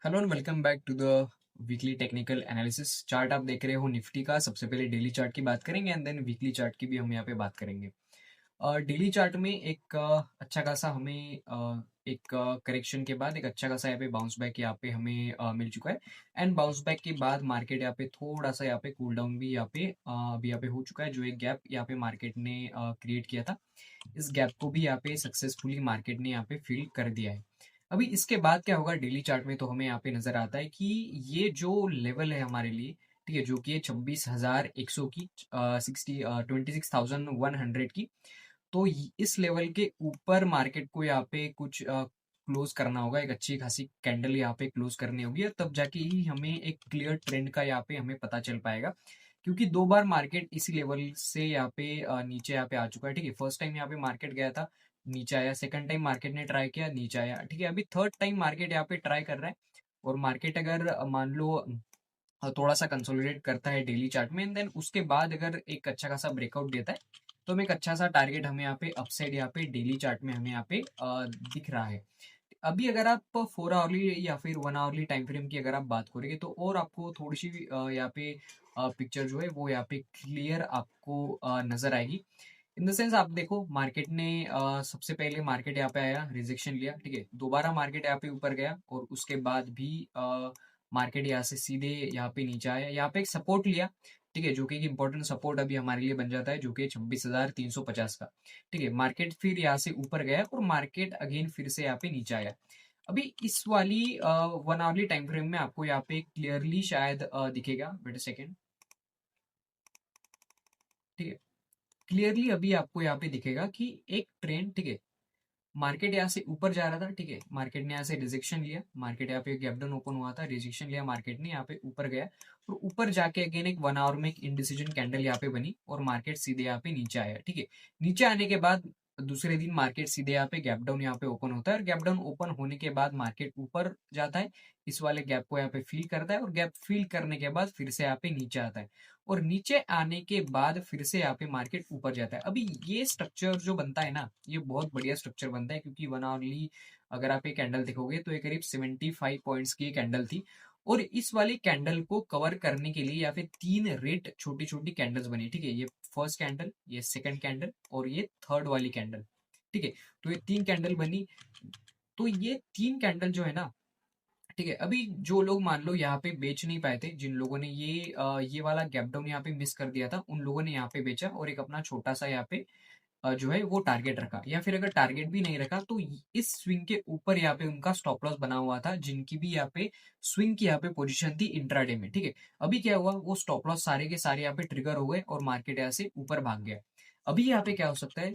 Hello and welcome back to the weekly technical analysis. Chart आप देख रहे हो निफ्टी का। सबसे पहले डेली चार्ट की बात करेंगे एंड देन वीकली चार्ट की भी हम यहाँ पे बात करेंगे। डेली चार्ट में एक अच्छा खासा हमें एक करेक्शन के बाद एक अच्छा खासा यहाँ पे बाउंस बैक यहाँ पे हमें मिल चुका है। एंड बाउंस बैक के बाद मार्केट यहाँ पे थोड़ा सा यहाँ पे कूल डाउन भी यहाँ पे अभी यहाँ पे हो चुका है। जो एक गैप यहाँ पे मार्केट ने क्रिएट किया था, इस गैप को भी यहाँ पे सक्सेसफुली मार्केट ने यहाँ पे फिल कर दिया है। अभी इसके बाद क्या होगा डेली चार्ट में, तो हमें यहाँ पे नजर आता है कि ये जो लेवल है हमारे लिए, ठीक है, जो कि है 26,100 की, 26,100 की। तो इस लेवल के ऊपर मार्केट को यहाँ पे कुछ क्लोज करना होगा, एक अच्छी खासी कैंडल यहाँ पे क्लोज करनी होगी, और तब जाके ही हमें एक क्लियर ट्रेंड का यहाँ पे हमें पता चल पाएगा। क्योंकि दो बार मार्केट इसी लेवल से यहाँ पे नीचे यहाँ पे आ चुका है। ठीक है, फर्स्ट टाइम यहाँ पे मार्केट गया था, नीचे आया। सेकंड टाइम मार्केट ने ट्राई किया, नीचे आया। ठीक है, अभी थर्ड टाइम मार्केट यहाँ पे ट्राई कर रहा है। और मार्केट अगर मान लो थोड़ा सा कंसोलिडेट करता है डेली चार्ट में, एंड देन उसके बाद अगर एक अच्छा खासा ब्रेकआउट देता है, तो हमें एक अच्छा सा टारगेट हमें यहाँ पे अपसाइड यहाँ पे डेली चार्ट में हमें यहाँ पे दिख रहा है। अभी अगर आप 4 आवरली या फिर 1 आवरली टाइम फ्रेम की अगर आप बात करेंगे, तो और आपको थोड़ी सी यहाँ पे पिक्चर जो है वो यहाँ पे क्लियर आपको नजर आएगी। इन द सेंस आप देखो, मार्केट ने सबसे पहले मार्केट यहाँ पे आया, रिजेक्शन लिया। ठीक है, दोबारा मार्केट यहाँ पे ऊपर गया, और उसके बाद भी मार्केट यहाँ से सीधे यहाँ पे नीचे आया, यहाँ पे एक सपोर्ट लिया। ठीक है, जो कि एक इंपॉर्टेंट सपोर्ट अभी हमारे लिए बन जाता है, जो कि 26,350 का। ठीक है, मार्केट फिर यहाँ से ऊपर गया और मार्केट अगेन फिर से यहाँ पे नीचे आया। अभी इस वाली 1 आवरली टाइम फ्रेम में आपको यहाँ पे क्लियरली शायद दिखेगा। Wait a second. ठीक है, क्लियरली अभी आपको यहाँ पे दिखेगा कि एक ट्रेंड, ठीक है, मार्केट यहाँ से ऊपर जा रहा था। ठीक है, मार्केट ने यहाँ से रिजेक्शन लिया, मार्केट यहाँ पे गैप डाउन ओपन हुआ था, रिजेक्शन लिया मार्केट ने, यहाँ पे ऊपर गया, और ऊपर जाके अगेन एक 1 आवर में एक इंडिसीजन कैंडल यहाँ पे बनी, और मार्केट सीधे यहाँ पे नीचे आया। ठीक है, नीचे आने के बाद दूसरे दिन मार्केट सीधे यहाँ पे गैप डाउन यहाँ पे ओपन होता है, और गैप डाउन ओपन होने के बाद मार्केट ऊपर जाता है, इस वाले गैप को यहाँ पे फिल करता है, और गैप फिल करने के बाद फिर से यहाँ पे नीचे आता है, और नीचे आने के बाद फिर से यहाँ पे मार्केट ऊपर जाता है। अभी ये स्ट्रक्चर जो बनता है ना, ये बहुत बढ़िया स्ट्रक्चर बनता है, क्योंकि 1 आवरली अगर आप ये कैंडल देखोगे तो ये करीब 75 पॉइंट्स की कैंडल थी। और इस वाली कैंडल को कवर करने के लिए या फिर तीन रेड छोटी छोटी कैंडल्स बनी। ठीक है, ये फर्स्ट कैंडल, ये सेकंड कैंडल, और ये थर्ड वाली कैंडल। ठीक है, तो ये तीन कैंडल बनी। तो ये तीन कैंडल जो है ना, ठीक है, अभी जो लोग मान लो यहाँ पे बेच नहीं पाए थे, जिन लोगों ने ये वाला गैप डाउन यहाँ पे मिस कर दिया था, उन लोगों ने यहाँ पे बेचा, और एक अपना छोटा सा यहाँ पे जो है वो टारगेट रखा, या फिर अगर टारगेट भी नहीं रखा तो इस स्विंग के ऊपर यहाँ पे उनका स्टॉप लॉस बना हुआ था, जिनकी भी यहाँ पे स्विंग की यहाँ पे पोजीशन थी इंट्राडे में। ठीक है, अभी क्या हुआ, वो स्टॉप लॉस सारे के सारे यहाँ पे ट्रिगर हो गए, और मार्केट यहाँ से ऊपर भाग गया। अभी यहाँ पे क्या हो सकता है,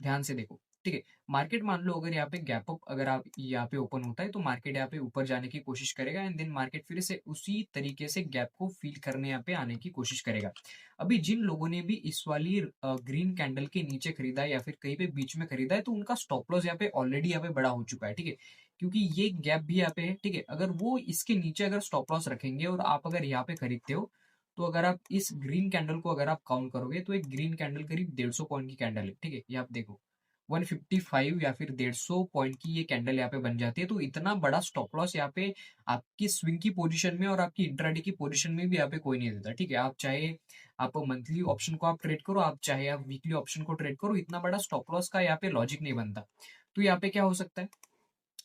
ध्यान से देखो। ठीक है, मार्केट मान लो अगर यहाँ पे गैप अप अगर आप यहाँ पे ओपन होता है, तो मार्केट यहाँ पे ऊपर जाने की कोशिश करेगा, एंड देन मार्केट फिर से उसी तरीके से गैप को फील करने यहाँ पे आने की कोशिश करेगा। अभी जिन लोगों ने भी इस वाली ग्रीन कैंडल के नीचे खरीदा है या फिर कहीं पे बीच में खरीदा है, तो उनका स्टॉप लॉस यहाँ पे ऑलरेडी यहाँ पे बड़ा हो चुका है। ठीक है, क्योंकि ये गैप भी यहाँ पे है। ठीक है, अगर वो इसके नीचे अगर स्टॉप लॉस रखेंगे और आप अगर यहाँ पे खरीदते हो, तो अगर आप इस ग्रीन कैंडल को अगर आप काउंट करोगे, तो एक ग्रीन कैंडल करीब 150 पॉइंट की कैंडल है। ठीक है, ये आप देखो, 155 या फिर 150 पॉइंट की ये कैंडल यहाँ पे बन जाती है। तो इतना बड़ा स्टॉप लॉस यहाँ पे आपकी स्विंग की पोजीशन में और आपकी इंट्राडे की पोजीशन में भी यहाँ पे कोई नहीं देता। ठीक है, आप चाहे आप मंथली ऑप्शन को आप ट्रेड करो, आप चाहे आप वीकली ऑप्शन को ट्रेड करो, इतना बड़ा स्टॉप लॉस का यहाँ पे लॉजिक नहीं बनता। तो यहाँ पे क्या हो सकता है,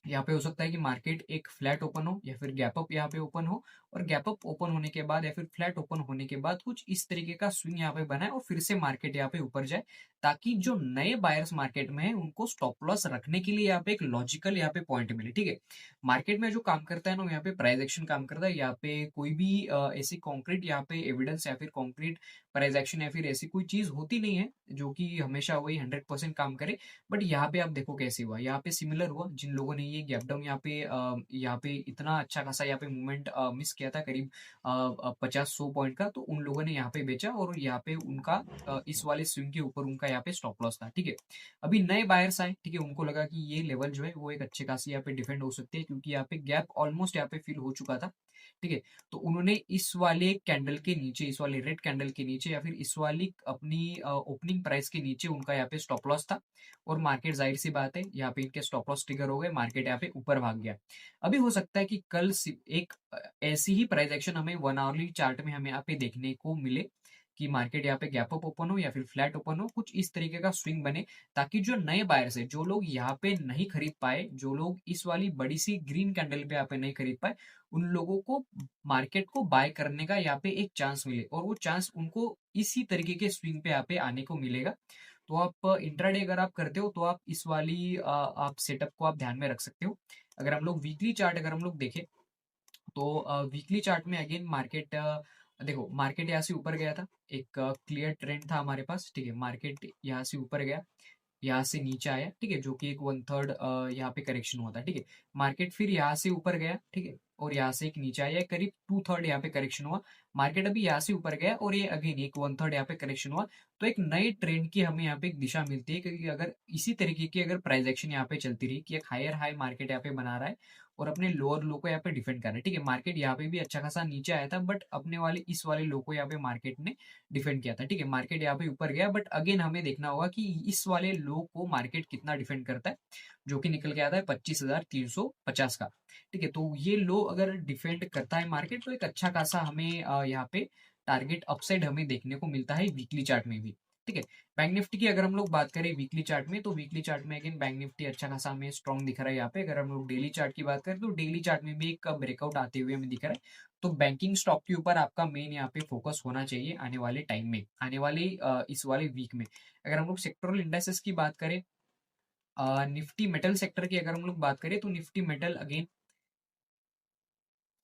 यहाँ पे हो सकता है कि मार्केट एक फ्लैट ओपन हो या फिर गैप अप यहाँ पे ओपन हो, और गैप अप ओपन होने के बाद या फिर फ्लैट ओपन होने के बाद कुछ इस तरीके का स्विंग यहाँ पे बनाए, और फिर से मार्केट यहाँ पे ऊपर जाए, ताकि जो नए बायर्स मार्केट में है उनको स्टॉप लॉस रखने के लिए यहाँ पे एक लॉजिकल यहाँ पे पॉइंट मिले। ठीक है, मार्केट में जो काम करता है ना, यहाँ पे प्राइस एक्शन काम करता है। यहाँ पे कोई भी ऐसी कॉन्क्रीट यहाँ पे एविडेंस या फिर कॉन्क्रीट प्राइस एक्शन या फिर ऐसी कोई चीज होती नहीं है जो कि हमेशा वही 100% काम करे। बट यहाँ पे आप देखो कैसे हुआ, यहाँ पे सिमिलर हुआ। जिन लोगों ने ये गैप डाउन यहाँ पे इतना अच्छा खासा यहाँ पे मूवमेंट मिस किया था, करीब 50-100 पॉइंट का, तो उन लोगों ने यहाँ पे बेचा, और यहाँ पे उनका इस वाले स्विंग के ऊपर उनका यहाँ पे स्टॉप लॉस था। ठीक है, अभी नए बायर्स आए। ठीक है, उनको लगा कि ये लेवल जो है वो एक अच्छे खासी यहाँ पे डिफेंड हो सकती है, क्योंकि यहाँ पे गैप ऑलमोस्ट यहाँ पे फिल हो चुका था। ठीक है? तो उन्होंने इस वाले कैंडल के नीचे, इस वाले रेड कैंडल के नीचे या फिर इस वाली अपनी ओपनिंग प्राइस के नीचे उनका यहाँ पे स्टॉप लॉस था और मार्केट ज़ाहिर-सी बात है, यहाँ पे इनके स्टॉप लॉस ट्रिगर हो गए, मार्केट यहाँ पे ऊपर भाग गया। अभी हो सकता है कि कल एक ऐसी ही प्राइस एक्शन हमें 1 आवरली चार्ट में हमें यहाँ पे देखने को मिले कि मार्केट यहाँ पे गैप अप ओपन हो या फिर फ्लैट ओपन हो, कुछ इस तरीके का स्विंग बने ताकि जो नए बायर्स है, जो लोग यहाँ पे नहीं खरीद पाए, जो लोग इस वाली बड़ी सी ग्रीन कैंडल पे यहाँ पे नहीं खरीद पाए, उन लोगों को मार्केट को बाय करने का यहाँ पे एक चांस मिले और वो चांस उनको इसी तरीके के स्विंग पे यहाँ पे आने को मिलेगा। तो आप इंट्राडे अगर आप करते हो तो आप इस वाली आप सेटअप को आप ध्यान में रख सकते हो। अगर हम लोग वीकली चार्ट अगर हम लोग देखें तो वीकली चार्ट में अगेन मार्केट देखो मार्केट यहाँ से ऊपर गया था, एक क्लियर ट्रेंड था हमारे पास, ठीक है? मार्केट यहाँ से ऊपर गया, यहाँ से नीचे आया, ठीक है? जो कि एक 1/3 यहाँ पे करेक्शन हुआ था, ठीक है? मार्केट फिर यहाँ से ऊपर गया, ठीक है? और यहाँ से एक नीचे आया, करीब 2/3 यहाँ पे करेक्शन हुआ। मार्केट अभी यहाँ से ऊपर गया और ये अगेन एक 1/3 यहाँ पे करेक्शन हुआ। तो एक नए ट्रेंड की हमें यहाँ पे एक दिशा मिलती है, क्योंकि अगर इसी तरीके की अगर प्राइस एक्शन यहाँ पे चलती रही कि एक हायर हाई मार्केट यहाँ पे बना रहा है और अपने लोअर लो को यहाँ पे डिफेंड कर रहा है, ठीक है? मार्केट यहाँ पे भी अच्छा खासा नीचे आया था, बट अपने वाले इस वाले लो को यहाँ पे मार्केट ने डिफेंड किया था, ठीक है? मार्केट यहाँ पे ऊपर गया, बट अगेन हमें देखना होगा कि इस वाले लो को मार्केट कितना डिफेंड करता है, जो कि निकल के आता है 25,350 का, ठीक है? तो ये लो अगर डिफेंड करता है मार्केट तो एक अच्छा खासा हमें यहाँ पे टारगेट अपसाइड हमें देखने को मिलता है वीकली चार्ट में भी, ठीक है? बैंक निफ्टी की अगर हम लोग बात करें वीकली चार्ट में, तो वीकली चार्ट में अगेन बैंक निफ्टी अच्छा खासा हमें स्ट्रॉन्ग दिख रहा है यहाँ पे। अगर हम लोग डेली चार्ट की बात करें तो डेली चार्ट में भी एक ब्रेकआउट आते हुए हमें दिख रहा है। तो बैंकिंग स्टॉक के ऊपर आपका मेन यहाँ पे फोकस होना चाहिए आने वाले टाइम में, आने वाले इस वाले वीक में। अगर हम लोग सेक्टोरल इंडेक्सेस की बात करें, निफ्टी मेटल सेक्टर की अगर हम लोग बात करें तो निफ्टी मेटल अगेन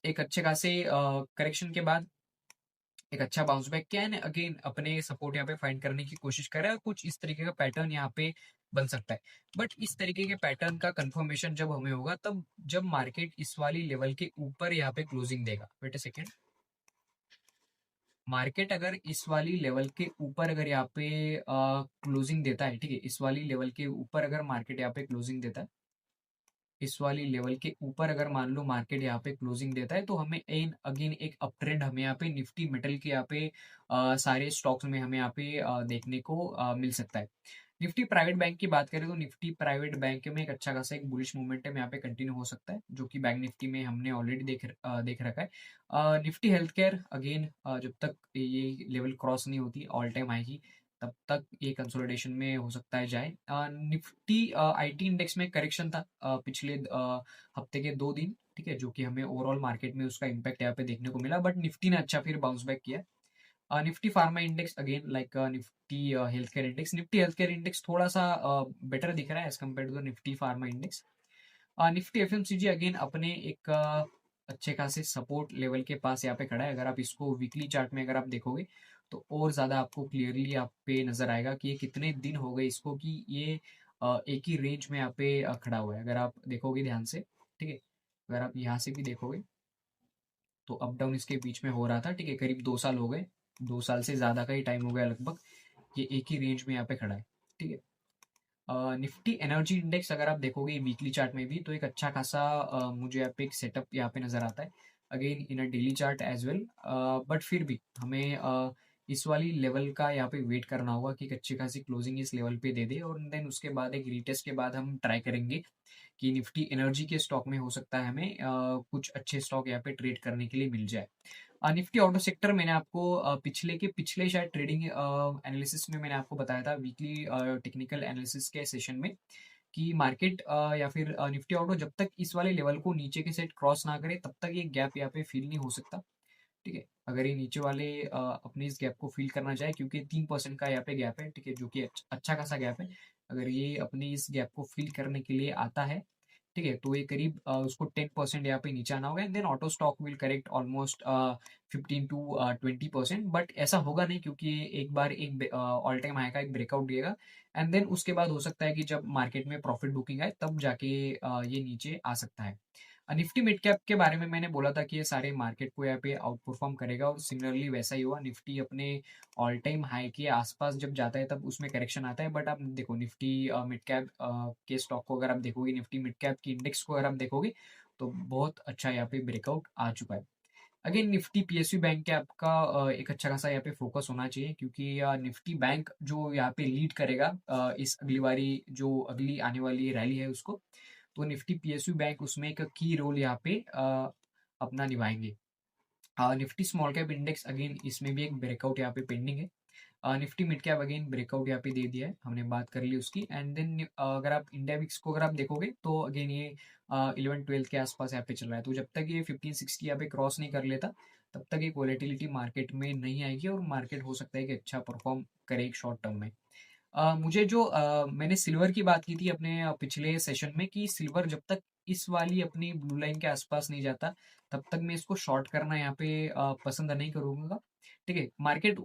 एक अच्छे खासे करेक्शन के बाद एक अच्छा बाउंस बैक किया है, अगेन अपने सपोर्ट यहाँ पे फाइंड करने की कोशिश कर रहा है और कुछ इस तरीके का पैटर्न यहाँ पे बन सकता है। बट इस तरीके के पैटर्न का कंफर्मेशन जब हमें होगा तब जब मार्केट इस वाली लेवल के ऊपर यहाँ पे क्लोजिंग देगा। वेट अ सेकेंड, मार्केट अगर इस वाली लेवल के ऊपर अगर यहाँ पे क्लोजिंग देता है, ठीक है? इस वाली लेवल के ऊपर अगर मार्केट यहाँ पे क्लोजिंग देता है, इस वाली लेवल के ऊपर अगर मान लो मार्केट यहाँ पे क्लोजिंग देता है तो हमें एन अगेन एक अप ट्रेंड हमें यहाँ पे निफ्टी मेटल के यहाँ पे सारे स्टॉक्स में हमें यहाँ पे देखने को मिल सकता है। निफ्टी प्राइवेट बैंक की बात करें तो निफ्टी प्राइवेट बैंक में एक अच्छा खासा एक बुलिश मोमेंटम यहाँ पे कंटिन्यू हो सकता है, जो कि बैंक निफ्टी में हमने ऑलरेडी देख रखा है। निफ्टी हेल्थ केयर अगेन जब तक ये लेवल क्रॉस नहीं होती ऑल टाइम हाई की, तब तक ये कंसोलिडेशन में हो सकता है जाए। निफ्टी आईटी इंडेक्स में करेक्शन था पिछले हफ्ते के 2 दिन, ठीक है? जो कि हमें ओवरऑल मार्केट में उसका इम्पैक्ट यहाँ पे देखने को मिला, बट निफ्टी ने अच्छा फिर बाउंस बैक किया। Nifty pharma index again like Nifty health care index, Nifty health care index थोड़ा सा बेटर दिख रहा है as compare to the Nifty pharma index. Nifty FMCG again अपने एक अच्छे खासे सपोर्ट लेवल के पास यहाँ पे खड़ा है। अगर आप इसको वीकली चार्ट में अगर आप देखोगे तो और ज़्यादा आपको क्लियरली आप पे नज़र आएगा कि ये कितने दिन हो गए इसको कि ये एक ही रेंज में यहाँ पे खड़ा हुआ है। अगर आप देखोगे ध्यान से, ठीक है? अगर आप यहाँ से भी देखोगे तो अप डाउन इसके बीच में हो रहा था, ठीक है? करीब 2 साल हो गए, 2 साल से ज़्यादा का ही टाइम हो गया लगभग, ये एक ही रेंज में यहाँ पे खड़ा है, ठीक है? निफ्टी एनर्जी इंडेक्स अगर आप देखोगे वीकली चार्ट में भी तो एक अच्छा खासा मुझे यहाँ पे एक सेटअप यहाँ पे नजर आता है, again in a daily chart as well. But फिर भी हमें इस वाली लेवल का यहाँ पे वेट करना होगा कि एक अच्छी खासी क्लोजिंग इस लेवल पे दे दे और देन उसके बाद एक रीटेस्ट के बाद हम ट्राई करेंगे कि निफ्टी एनर्जी के स्टॉक में हो सकता है हमें कुछ अच्छे स्टॉक यहाँ पे ट्रेड करने के लिए मिल जाए। निफ्टी ऑटो सेक्टर मैंने आपको पिछले शायद ट्रेडिंग एनालिसिस में मैंने आपको बताया था वीकली टेक्निकल एनालिसिस के सेशन में कि मार्केट या फिर निफ्टी ऑटो जब तक इस वाले लेवल को नीचे के सेट क्रॉस ना करे तब तक ये गैप यहाँ पे फिल नहीं हो सकता, ठीक है? अगर ये नीचे वाले अपने इस गैप को फिल करना चाहे, क्योंकि 3% का यहाँ पे गैप है, ठीक है? जो कि अच्छा खासा गैप है। अगर ये अपने इस गैप को फिल करने के लिए आता है, ठीक है? तो ये करीब उसको 10% यहाँ पे नीचे आना होगा and then auto stock will correct almost 15 to 20%, but ऐसा होगा नहीं क्योंकि ये एक बार एक ऑल टाइम हाई का एक ब्रेकआउट दिएगा एंड देन उसके बाद हो सकता है कि जब मार्केट में प्रॉफिट बुकिंग आए तब जाके ये नीचे आ सकता है। निफ्टी मिड कैप के बारे में मैंने बोला था कि ये सारे मार्केट को यहाँ पे आउट परफॉर्म करेगा और सिमिलरली वैसा ही हुआ। निफ्टी अपने ऑल टाइम हाई के आसपास जब जाता है तब उसमें करेक्शन आता है, बट आप देखो निफ्टी मिड कैप के स्टॉक को अगर आप देखोगे, निफ्टी मिड कैप की इंडेक्स को अगर आप देखोगे तो बहुत अच्छा यहाँ पे ब्रेकआउट आ चुका है। अगेन निफ्टी पीएसयू बैंक के आपका एक अच्छा खासा यहाँ पे फोकस होना चाहिए, क्योंकि निफ्टी बैंक जो यहाँ पे लीड करेगा इस अगली बारी जो अगली आने वाली रैली है उसको, तो निफ्टी पीएसयू बैंक उसमें एक की रोल यहाँ पे अपना निभाएंगे। Nifty small cap index again इसमें भी एक ब्रेकआउट यहाँ पे पेंडिंग है। Nifty mid cap again breakout यहाँ पे दे दिया है, हमने बात कर ली उसकी। एंड देन अगर आप इंडिया विक्स को अगर आप देखोगे तो अगेन ये 11-12 के आसपास यहाँ पे चल रहा है। तो जब तक ये 1560 यहाँ पे क्रॉस नहीं कर लेता तब तक ये वॉलेटिलिटी मार्केट में नहीं आएगी और मार्केट हो सकता है कि अच्छा परफॉर्म करे एक शॉर्ट टर्म में। मुझे जो मैंने सिल्वर की बात की थी अपने पिछले सेशन में कि सिल्वर जब तक इस वाली अपनी ब्लू लाइन के आसपास नहीं जाता तब तक मैं इसको शॉर्ट करना यहाँ पे पसंद नहीं करूंगा। ठीक है, मार्केट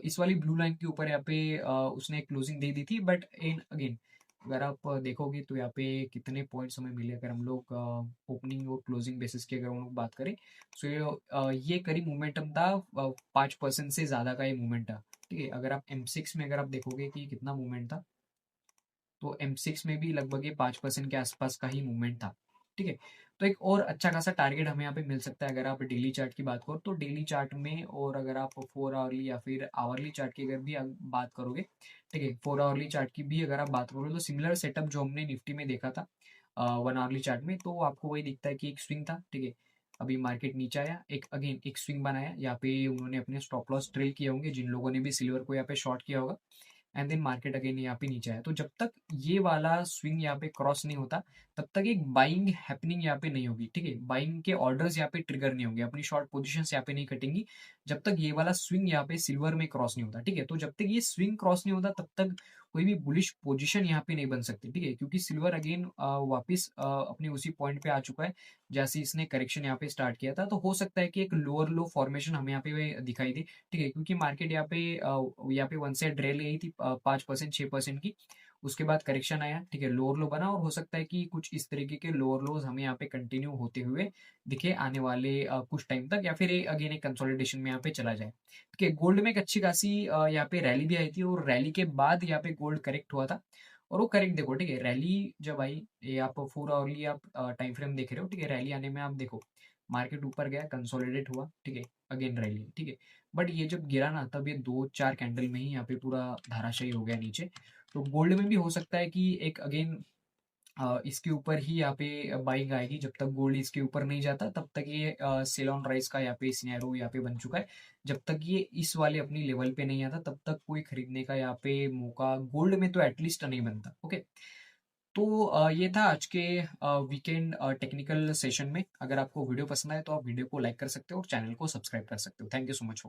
इस वाली ब्लू लाइन के ऊपर यहाँ पे उसने क्लोजिंग दे दी थी, बट इन अगेन अगर आप देखोगे तो यहाँ पे कितने पॉइंट्स हमें मिले अगर हम लोग ओपनिंग और क्लोजिंग बेसिस की अगर हम लोग बात करें। सो ये करीब मोमेंटम था 5% से ज़्यादा का ये मूवमेंट था। ठीक है, अगर आप M6 में अगर आप देखोगे कि कितना मूवमेंट था, तो M6 में भी लगभग ये 5% के आसपास का ही मूवमेंट था। ठीक है, तो एक और अच्छा खासा टारगेट हमें यहाँ पे मिल सकता है अगर आप डेली चार्ट की बात करो तो। डेली चार्ट में और अगर आप 4 आवरली या फिर आवरली चार्ट की अगर भी आप बात करोगे, ठीक है, 4 आवरली चार्ट की भी अगर आप बात करोगे तो सिमिलर सेटअप जो हमने निफ्टी में देखा था 1 आवरली चार्ट में, तो आपको वही दिखता है कि एक स्विंग था। ठीक है, अभी मार्केट नीचे आया, एक अगेन एक स्विंग बनाया, यहाँ पे उन्होंने अपने स्टॉप लॉस ट्रेल किए होंगे जिन लोगों ने भी सिल्वर को यहाँ पे शॉर्ट किया होगा। एंड देन मार्केट अगेन यहाँ पे नीचे आया। तो जब तक ये वाला स्विंग यहाँ पे क्रॉस नहीं होता तब तक एक बाइंग हैपनिंग यहाँ पे नहीं होगी। ठीक है, बाइंग के ऑर्डर्स यहाँ पे ट्रिगर नहीं होंगे, अपनी शॉर्ट पोजीशंस यहाँ पे नहीं कटेंगी जब तक ये वाला स्विंग यहाँ पे सिल्वर में क्रॉस नहीं होता। ठीक है, तो जब तक ये स्विंग क्रॉस नहीं होता तब तक कोई भी बुलिश पोजीशन यहाँ पे नहीं बन सकती। ठीक है, क्योंकि सिल्वर अगेन वापस अपने उसी पॉइंट पे आ चुका है जैसे इसने करेक्शन यहाँ पे स्टार्ट किया था। तो हो सकता है कि एक लोअर लो फॉर्मेशन हमें यहाँ पे दिखाई दे। ठीक है, क्योंकि मार्केट यहाँ पे वन साइड रैली गई थी 5% 6% की, उसके बाद करेक्शन आया। ठीक है, लोअर लो बना और हो सकता है कि कुछ इस तरीके के लोअर लोज हमें यहाँ पे कंटिन्यू होते हुए दिखे आने वाले कुछ टाइम तक, या फिर अगेन एक कंसोलिडेशन में यहाँ पे चला जाए। ठीक है, गोल्ड में एक अच्छी खासी यहाँ पे रैली भी आई थी और रैली के बाद यहाँ पे गोल्ड करेक्ट हुआ था। और वो करेक्ट देखो, ठीक है, रैली जब आई, ये आप 4 आवरली आप टाइम फ्रेम देख रहे हो। ठीक है, रैली आने में आप देखो मार्केट ऊपर गया, कंसोलिडेट हुआ, ठीक है, अगेन रैली, ठीक है, बट ये जब गिरा ना तब ये 2-4 कैंडल में ही यहाँ पे पूरा धाराशायी हो गया नीचे। तो गोल्ड में भी हो सकता है कि एक अगेन इसके ऊपर ही यहाँ पे बाइंग आएगी। जब तक गोल्ड इसके ऊपर नहीं जाता तब तक ये सेल ऑन राइज का यहाँ पे सिनेरियो यहाँ पे बन चुका है। जब तक ये इस वाले अपनी लेवल पे नहीं आता तब तक कोई खरीदने का यहाँ पे मौका गोल्ड में तो एटलीस्ट नहीं बनता। ओके, तो ये था आज के वीकेंड टेक्निकल सेशन में। अगर आपको वीडियो पसंद आए तो आप वीडियो को लाइक कर सकते हो और चैनल को सब्सक्राइब कर सकते हो। Thank you so much.